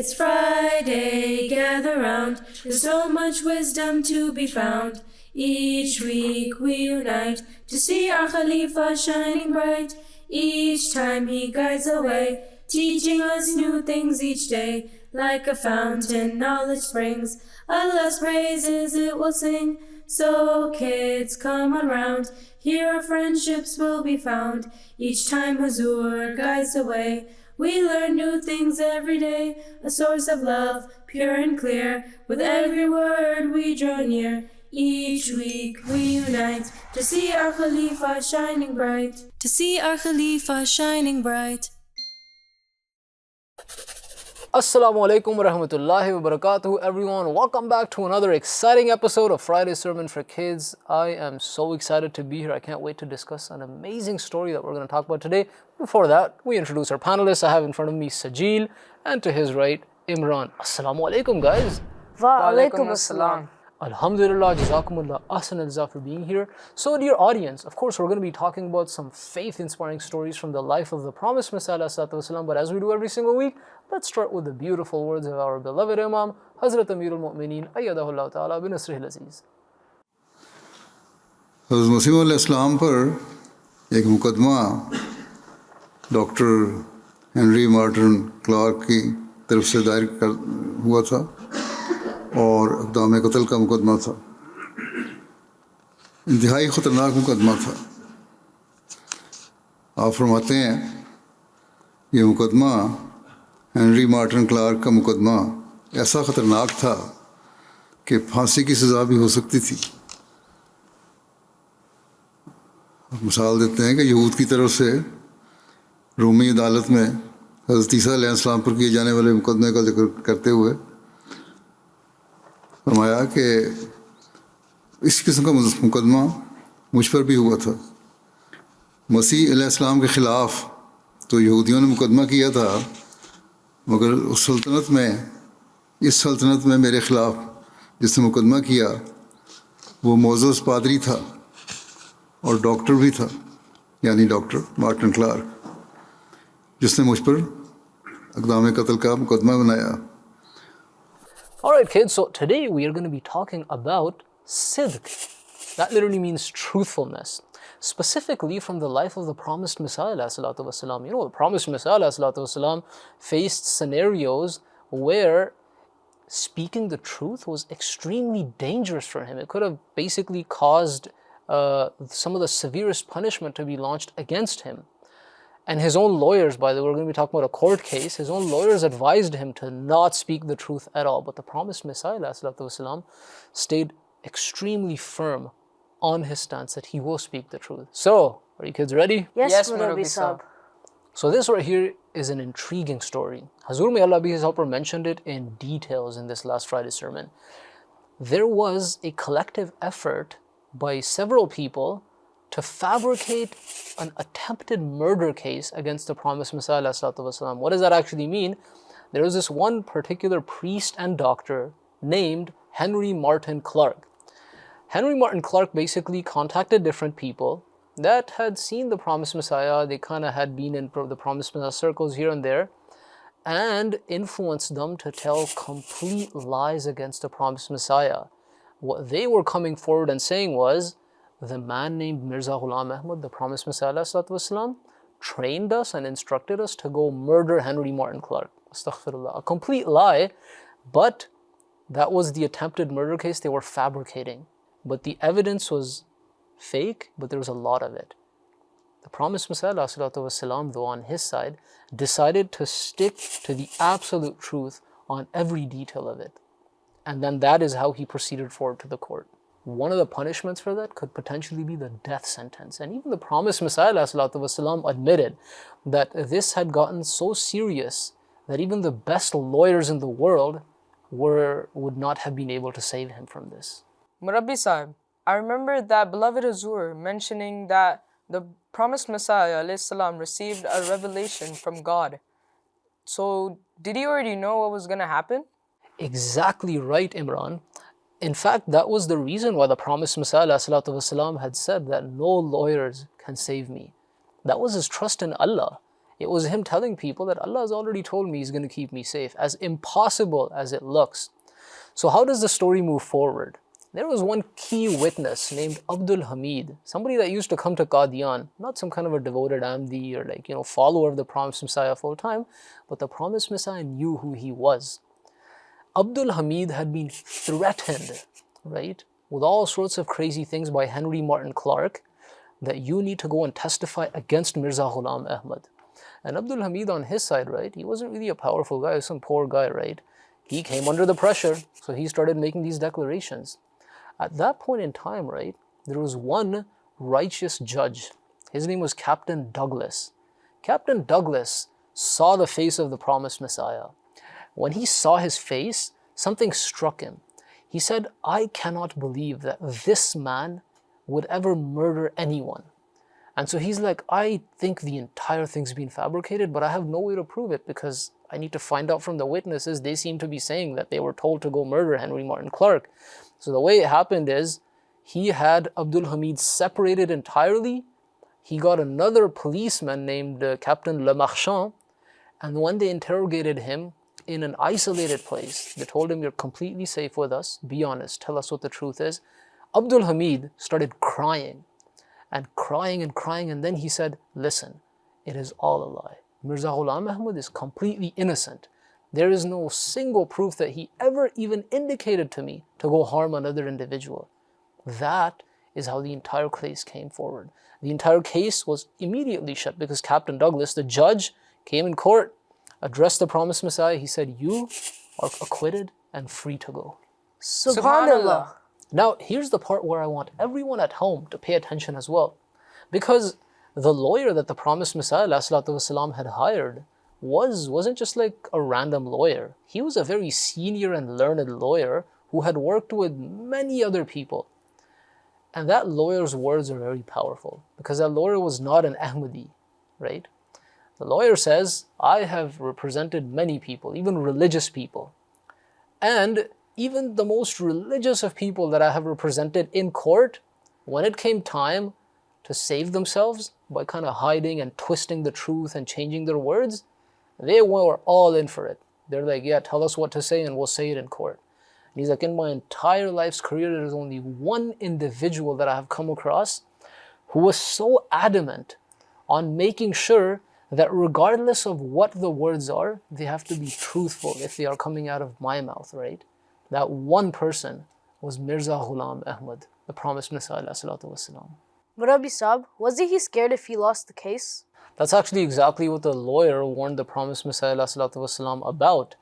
It's Friday, gather round. There's so much wisdom to be found. Each week we unite to see our Khalifa shining bright. Each time he guides the way, teaching us new things each day. Like a fountain, knowledge springs. Allah's praises it will sing. So kids, come on round. Here our friendships will be found. Each time Huzoor guides the way, we learn new things every day. A source of love, pure and clear. With every word we draw near. Each week we unite to see our Khalifa shining bright. To see our Khalifa shining bright. Assalamu alaikum wa rahmatullahi wa barakatuh, everyone. Welcome back to another exciting episode of Friday Sermon for Kids. I am so excited to be here. I can't wait to discuss an amazing story that we're going to talk about today. Before that, we introduce our panelists. I have in front of me Sajeel, and to his right, Imran. Assalamu alaikum, guys. Wa alaikum assalam. Alhamdulillah, jazakumullah, ahsan al-jazaa for being here. So dear audience, of course we're going to be talking about some faith-inspiring stories from the life of the promised Messiah ﷺ, but as we do every single week, let's start with the beautiful words of our beloved Imam, Hazrat Amirul Mu'mineen, ayyadahullah ta'ala bin Nasrihil Aziz. Hazrat Naseem al-Islam पर एक मुकदमा doctor Henry Martin Clark की तरफ से दायर हुआ था और इक़दाम कत्ल का मुकदमा था। इंतहाई ख़तरनाक मुकदमा था। आप फरमाते हैं ये मुकदमा हेनरी मार्टिन क्लार्क का मुकदमा ऐसा ख़तरनाक था कि फांसी की सज़ा भी हो सकती थी। मिसाल देते हैं कि यहूद की तरफ से रोमी अदालत में हज़रत ईसा अलैहिस्सलाम पर किए जाने वाले मुकदमे का जिक्र करते हुए फरमाया कि इस किस्म का मुकदमा मुझ पर भी हुआ था। मसीह अलैहिस्सलाम के ख़िलाफ़ तो यहूदियों ने मुकदमा किया था, मगर उस इस सल्तनत में मेरे ख़िलाफ़ जिसने मुकदमा किया वो मोअज़्ज़ज़ पादरी था और डॉक्टर भी था, यानी डॉक्टर मार्टिन क्लार्क, जिसने मुझ पर इक़दाम कत्ल का मुकदमा बनाया। Alright kids, so today we are going to be talking about sidq. That literally means truthfulness. Specifically from the life of the promised Messiah ﷺ. You know, the promised Messiah ﷺ faced scenarios where speaking the truth was extremely dangerous for him. It could have basically caused some of the severest punishment to be launched against him. And his own lawyers, by the way, we're going to be talking about a court case, his own lawyers advised him to not speak the truth at all. But the promised Messiah ﷺ stayed extremely firm on his stance that he will speak the truth. So, are you kids ready? Yes, Murabi Sahab. So this right here is an intriguing story. Huzoor, may Allah be his helper, mentioned it in details in this last Friday sermon. There was a collective effort by several people to fabricate an attempted murder case against the promised Messiah ﷺ. What does that actually mean? There was this one particular priest and doctor named Henry Martin Clark. Henry Martin Clark basically contacted different people that had seen the promised Messiah. They kind of had been in the promised Messiah circles here and there, and influenced them to tell complete lies against the promised Messiah. What they were coming forward and saying was, the man named Mirza Ghulam Ahmad, the promised Messiah ﷺ, trained us and instructed us to go murder Henry Martin Clark. Astaghfirullah. A complete lie, but that was the attempted murder case they were fabricating. But the evidence was fake, but there was a lot of it. The promised Messiah ﷺ, though, on his side, decided to stick to the absolute truth on every detail of it. And then that is how he proceeded forward to the court. One of the punishments for that could potentially be the death sentence. And even the promised Messiah ﷺ admitted that this had gotten so serious that even the best lawyers in the world would not have been able to save him from this. Murabi Sahib, I remember that Beloved Huzoor mentioning that the promised Messiah ﷺ received a revelation from God. So did he already know what was going to happen? Exactly right, Imran. In fact, that was the reason why the promised Messiah ﷺ had said that no lawyers can save me. That was his trust in Allah. It was him telling people that Allah has already told me He's going to keep me safe, as impossible as it looks. So how does the story move forward? There was one key witness named Abdul Hamid, somebody that used to come to Qadian, not some kind of a devoted Ahmadi or follower of the promised Messiah full time, but the promised Messiah knew who he was. Abdul Hamid had been threatened, right, with all sorts of crazy things by Henry Martin Clark, that you need to go and testify against Mirza Ghulam Ahmad. And Abdul Hamid on his side, right, he wasn't really a powerful guy, he was some poor guy, right? He came under the pressure, so he started making these declarations. At that point in time, right, there was one righteous judge. His name was Captain Douglas. Captain Douglas saw the face of the promised Messiah. When he saw his face, something struck him. He said, I cannot believe that this man would ever murder anyone. And so he's like, I think the entire thing's been fabricated, but I have no way to prove it because I need to find out from the witnesses. They seem to be saying that they were told to go murder Henry Martin Clark. So the way it happened is he had Abdul Hamid separated entirely. He got another policeman named Captain Lemarchand, and when they interrogated him in an isolated place, they told him, you're completely safe with us, be honest, tell us what the truth is. Abdul Hamid started crying and crying and crying, and then he said, listen, it is all a lie. Mirza Ghulam Ahmad is completely innocent. There is no single proof that he ever even indicated to me to go harm another individual. That is how the entire case came forward. The entire case was immediately shut because Captain Douglas, the judge, came in court, addressed the promised Messiah. He said, you are acquitted and free to go. Subhanallah. Now, here's the part where I want everyone at home to pay attention as well. Because the lawyer that the promised Messiah ﷺ had hired wasn't just like a random lawyer. He was a very senior and learned lawyer who had worked with many other people. And that lawyer's words are very powerful because that lawyer was not an Ahmadi, right? The lawyer says, I have represented many people, even religious people. And even the most religious of people that I have represented in court, when it came time to save themselves by kind of hiding and twisting the truth and changing their words, they were all in for it. They're like, yeah, tell us what to say and we'll say it in court. And he's like, in my entire life's career, there is only one individual that I have come across who was so adamant on making sure that regardless of what the words are, they have to be truthful if they are coming out of my mouth, right? That one person was Mirza Ghulam Ahmad, the promised Messiah ﷺ. Murabi Saab, wasn't he scared if he lost the case? That's actually exactly what the lawyer warned the promised Messiah ﷺ about.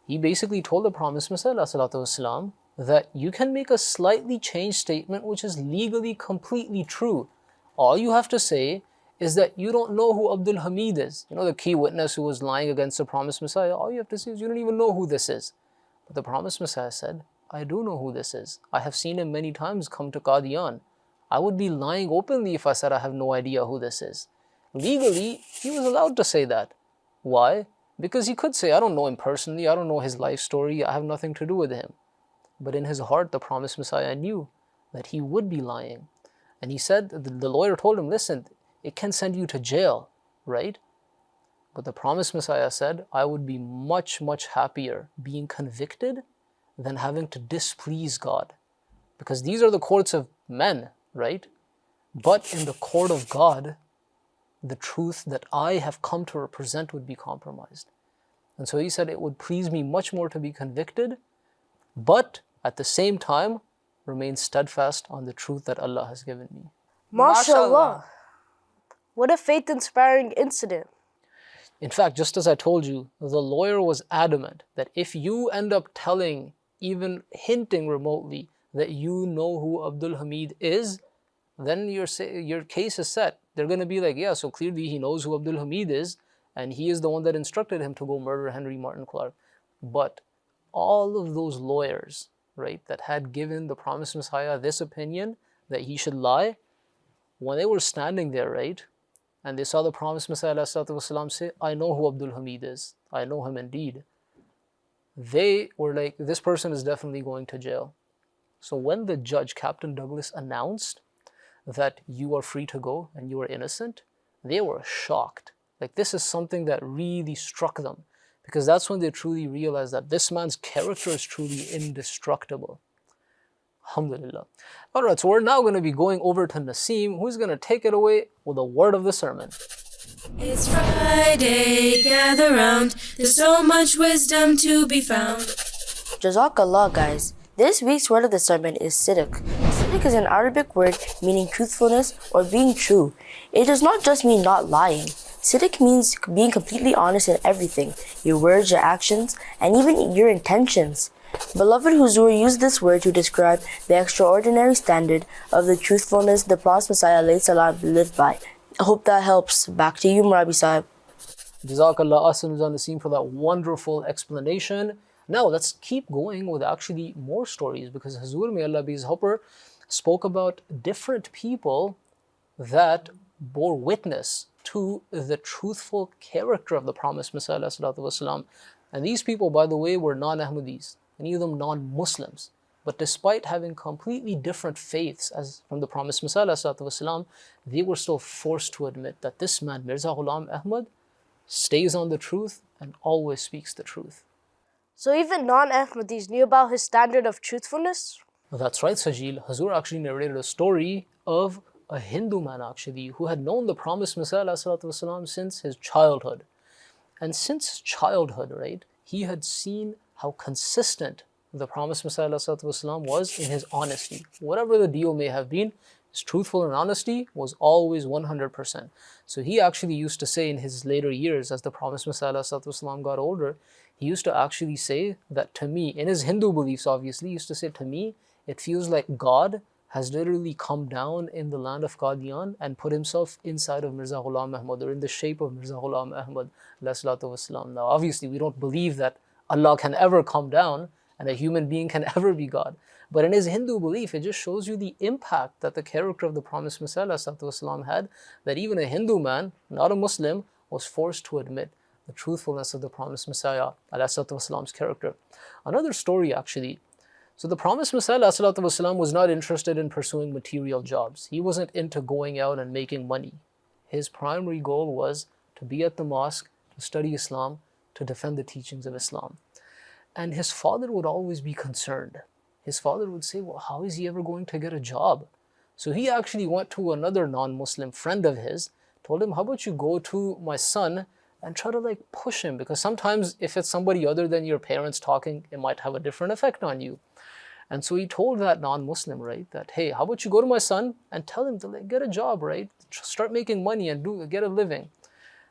He basically told the promised Messiah ﷺ that you can make a slightly changed statement which is legally completely true. All you have to say is that you don't know who Abdul Hamid is. You know, the key witness who was lying against the promised Messiah. All you have to say is you don't even know who this is. But the promised Messiah said, I do know who this is. I have seen him many times come to Qadian. I would be lying openly if I said I have no idea who this is. Legally, he was allowed to say that. Why? Because he could say, I don't know him personally, I don't know his life story, I have nothing to do with him. But in his heart, the promised Messiah knew that he would be lying. And he said, the lawyer told him, listen, it can send you to jail, right? But the promised Messiah said, I would be much, much happier being convicted than having to displease God. Because these are the courts of men, right? But in the court of God, the truth that I have come to represent would be compromised. And so he said, it would please me much more to be convicted, but at the same time, remain steadfast on the truth that Allah has given me. MashaAllah. What a faith-inspiring incident. In fact, just as I told you, the lawyer was adamant that if you end up telling, even hinting remotely, that you know who Abdul Hamid is, then your case is set. They're going to be like, yeah, so clearly he knows who Abdul Hamid is, and he is the one that instructed him to go murder Henry Martin Clark. But all of those lawyers, right, that had given the promised Messiah this opinion that he should lie, when they were standing there, right, and they saw the promised Messiah ﷺ say, I know who Abdul Hamid is. I know him indeed. They were like, this person is definitely going to jail. So when the judge, Captain Douglas, announced that you are free to go and you are innocent, they were shocked. Like, this is something that really struck them, because that's when they truly realized that this man's character is truly indestructible. Alhamdulillah. Alright, so we're now going to be going over to Naseem, who's going to take it away with a word of the sermon. It's Friday, gather round. There's so much wisdom to be found. Jazakallah, guys. This week's word of the sermon is sidq. Sidq is an Arabic word meaning truthfulness or being true. It does not just mean not lying. Sidq means being completely honest in everything, your words, your actions, and even your intentions. Beloved Huzoor used this word to describe the extraordinary standard of the truthfulness the Prophet Messiah lived by. I hope that helps. Back to you, Marabi Sahib. Jazakallah Ahsan Naseem for that wonderful explanation. Now let's keep going with actually more stories, because Huzoor, may Allah be his helper, spoke about different people that bore witness to the truthful character of the promised Messiah ﷺ. And these people, by the way, were non-Ahmadis, many of them non-Muslims. But despite having completely different faiths as from the promised Messiah ﷺ, they were still forced to admit that this man, Mirza Ghulam Ahmad, stays on the truth and always speaks the truth. So even non-Ahmadis knew about his standard of truthfulness? That's right, Sajeel. Huzoor actually narrated a story of a Hindu man actually who had known the promised Messiah ﷺ since his childhood. And since his childhood, right, he had seen how consistent the promised Messiah ﷺ was in his honesty. Whatever the deal may have been, his truthful and honesty was always 100%. So he actually used to say in his later years, as the promised Messiah ﷺ got older, he used to actually say that to me, in his Hindu beliefs obviously, he used to say, to me, it feels like God has literally come down in the land of Qadian and put himself inside of Mirza Ghulam Ahmad, or in the shape of Mirza Ghulam Ahmad. Now obviously we don't believe that Allah can ever come down and a human being can ever be God. But in his Hindu belief, it just shows you the impact that the character of the promised Messiah ﷺ had, that even a Hindu man, not a Muslim, was forced to admit the truthfulness of the promised Messiah ﷺ's character. Another story actually. So the promised Messiah ﷺ was not interested in pursuing material jobs. He wasn't into going out and making money. His primary goal was to be at the mosque, to study Islam, to defend the teachings of Islam. And his father would always be concerned. His father would say, well, how is he ever going to get a job? So he actually went to another non-Muslim friend of his, told him, how about you go to my son and try to push him, because sometimes if it's somebody other than your parents talking, it might have a different effect on you. And so he told that non-Muslim, right, that, hey, how about you go to my son and tell him to get a job, right? Start making money and get a living.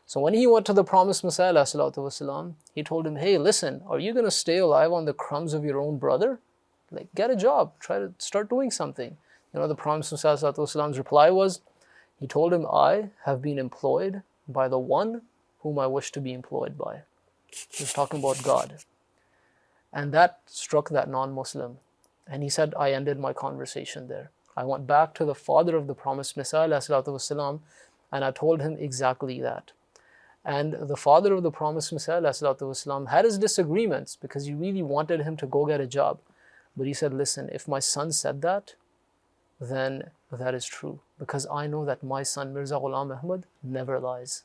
So when he went to the promised Messiah ﷺ, he told him, hey, listen, are you going to stay alive on the crumbs of your own brother? Get a job, try to start doing something. You know, the promised Messiah ﷺ's reply was, he told him, I have been employed by the one whom I wish to be employed by. He was talking about God. And that struck that non-Muslim. And he said, I ended my conversation there. I went back to the father of the promised Messiah ﷺ, and I told him exactly that. And the father of the promised Messiah ﷺ had his disagreements because he really wanted him to go get a job. But he said, listen, if my son said that, then that is true. Because I know that my son, Mirza Ghulam Ahmad, never lies.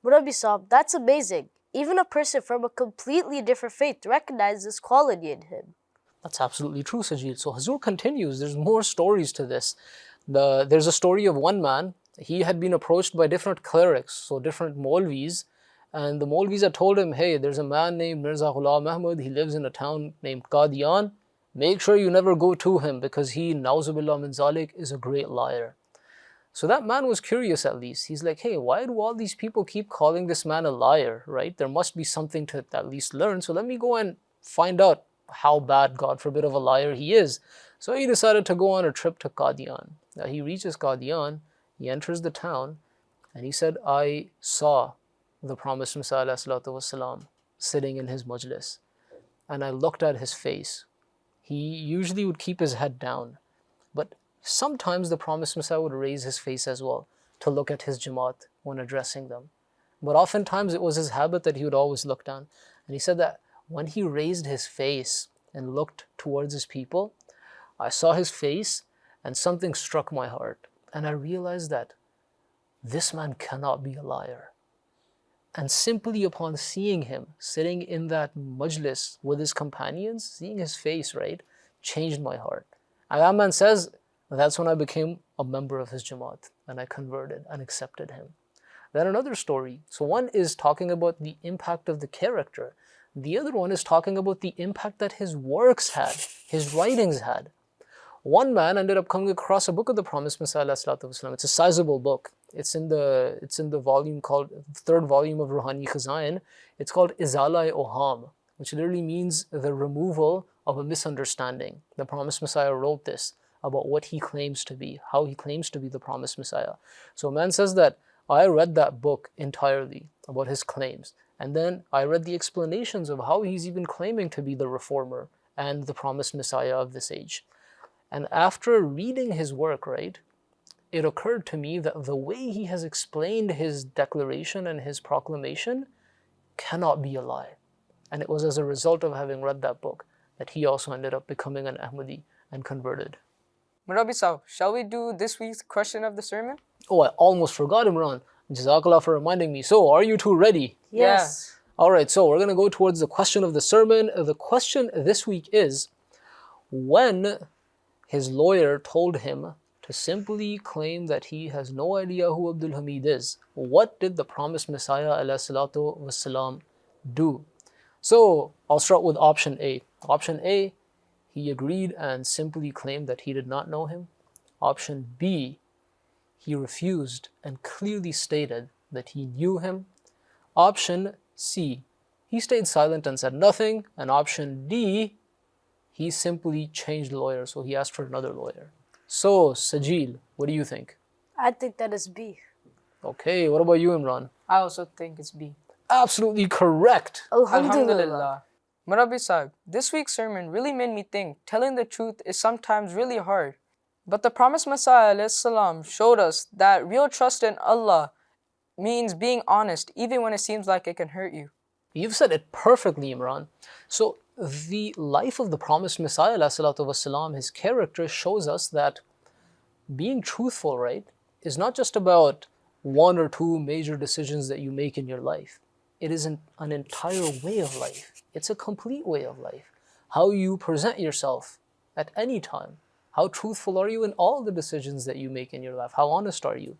Murabi Saab, that's amazing. Even a person from a completely different faith recognizes this quality in him. That's absolutely true, Sajeel. So Huzoor continues. There's more stories to this. There's a story of one man. He had been approached by different clerics, so different Maulvis. And the Maulvis had told him, hey, there's a man named Mirza Ghulam Ahmad. He lives in a town named Qadian. Make sure you never go to him because he, na'uzubillah min zalik, is a great liar. So that man was curious at least. He's like, hey, why do all these people keep calling this man a liar, right? There must be something to at least learn. So let me go and find out how bad, God forbid, of a liar he is. So he decided to go on a trip to Qadian. Now he reaches Qadian, he enters the town, and he said, I saw the promised Messiah ﷺ sitting in his majlis. And I looked at his face. He usually would keep his head down. But sometimes the promised Messiah would raise his face as well to look at his Jamaat when addressing them. But oftentimes it was his habit that he would always look down. And he said that when he raised his face and looked towards his people, I saw his face and something struck my heart. And I realized that this man cannot be a liar. And simply upon seeing him sitting in that majlis with his companions, seeing his face, right, changed my heart. And that man says, that's when I became a member of his Jamaat and I converted and accepted him. Then another story. So one is talking about the impact of the character. The other one is talking about the impact that his works had, his writings had. One man ended up coming across a book of the Promised Messiah ﷺ. It's a sizable book. It's in the volume called, third volume of Ruhani Khazain. It's called Izala-e Oham, which literally means the removal of a misunderstanding. The Promised Messiah wrote this about what he claims to be, how he claims to be the Promised Messiah. So a man says that, I read that book entirely about his claims. And then I read the explanations of how he's even claiming to be the reformer and the Promised Messiah of this age. And after reading his work, right, it occurred to me that the way he has explained his declaration and his proclamation cannot be a lie. And it was as a result of having read that book that he also ended up becoming an Ahmadi and converted. Murabi Sahib, shall we do this week's question of the sermon? Oh, I almost forgot, Imran. Jazakallah for reminding me. So, are you two ready? Yes. All right, so we're going to go towards the question of the sermon. The question this week is, when his lawyer told him to simply claim that he has no idea who Abdul Hamid is, what did the Promised Messiah ﷺ do? So, I'll start with option A. Option A, he agreed and simply claimed that he did not know him. Option B, he refused and clearly stated that he knew him. Option C, he stayed silent and said nothing. And option D, he simply changed lawyer, so he asked for another lawyer. So, Sajeel, what do you think? I think that is B. Okay, what about you, Imran? I also think it's B. Absolutely correct. Alhamdulillah. Murabi Sahib, this week's sermon really made me think telling the truth is sometimes really hard. But the Promised Messiah ﷺ showed us that real trust in Allah means being honest even when it seems like it can hurt you. You've said it perfectly, Imran. So the life of the Promised Messiah ﷺ, his character shows us that being truthful, right, is not just about one or two major decisions that you make in your life. It is an entire way of life. It's a complete way of life. How you present yourself at any time. How truthful are you in all the decisions that you make in your life? How honest are you?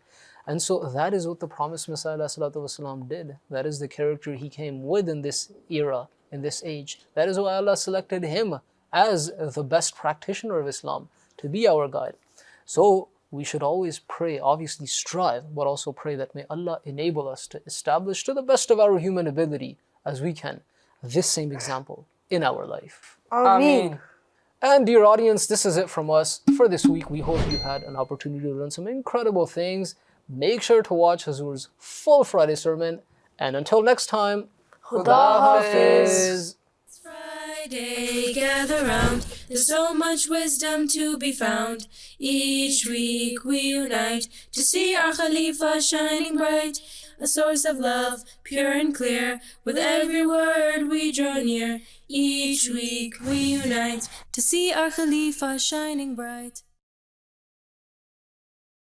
And so that is what the Promised Messiah ﷺ did. That is the character he came with in this era, in this age. That is why Allah selected him as the best practitioner of Islam to be our guide. So we should always pray, obviously strive, but also pray that may Allah enable us to establish to the best of our human ability as we can this same example in our life. Ameen. And dear audience, this is it from us for this week. We hope you had an opportunity to learn some incredible things. Make sure to watch Huzoor's full Friday sermon. And until next time, Khuda Hafiz. Friday, gather round. There's so much wisdom to be found. Each week we unite to see our Khalifa shining bright. A source of love, pure and clear. With every word we draw near. Each week we unite to see our Khalifa shining bright.